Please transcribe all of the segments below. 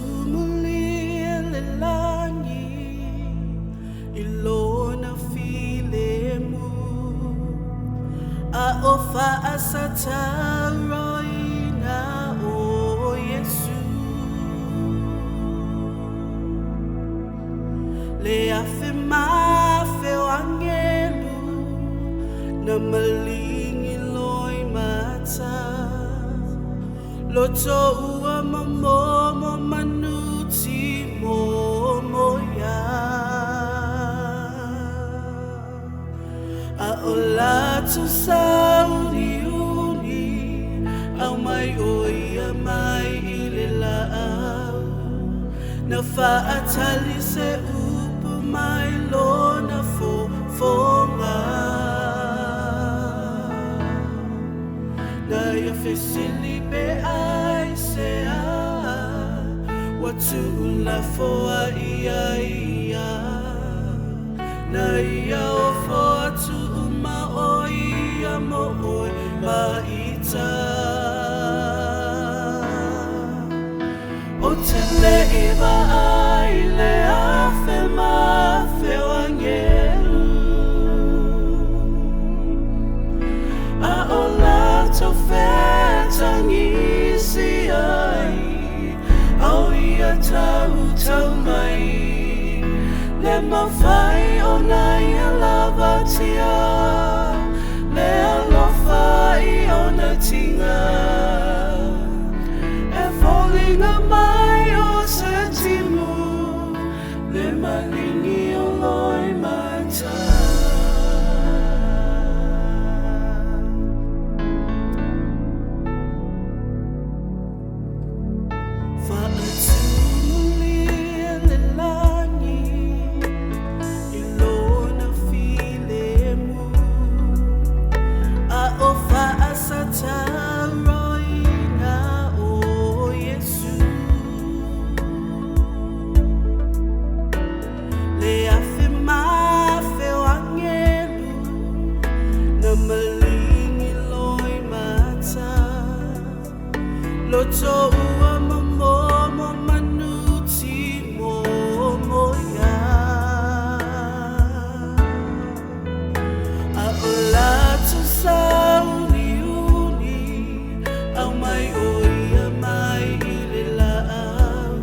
Faatumulia lelangi ilona filemu aofa asataroina o Yesu le afe angelu na malingi loi mata Loto ua mamomo manuti momoya A olatu sauri uni Au mai oia mai ilela au Na faatali se upu mai lona fofonga Na ia fesili pe ai se a Watu la foa ia Na ia o foa tu ma o ia mo oi ma ita O te le iwa ai le afe ma feo angelu A o lato fetangisi ai Au ia tau mai Le mawhai o nai a lavatia Le alofa i o na tinga E fallinga mai o se timu Le malingi o loi mata Loto ua mamomo manuti momoya A olatu sauni uni Au mai oia mai ilela au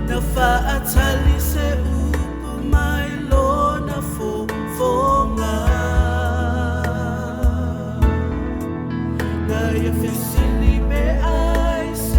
Na faatali se upu mai lona fofonga Na ia fesili me ai se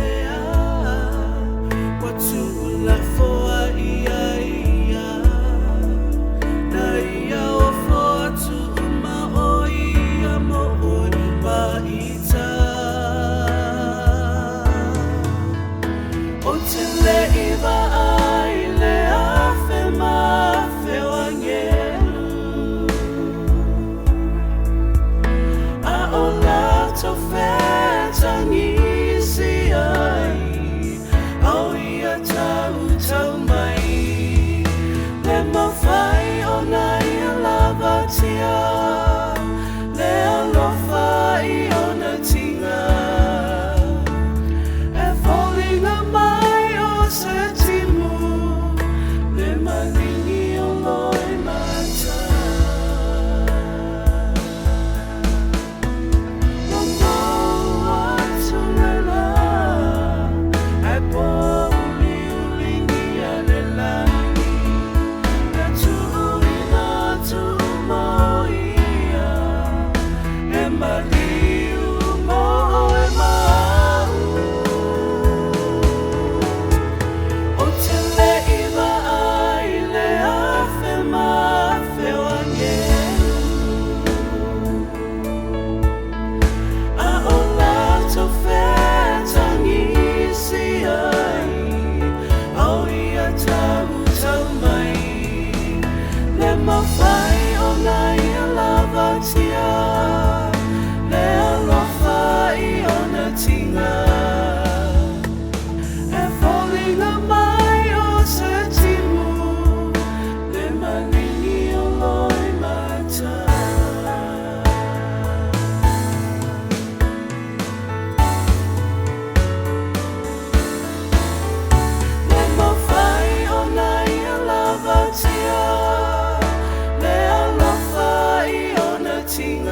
ting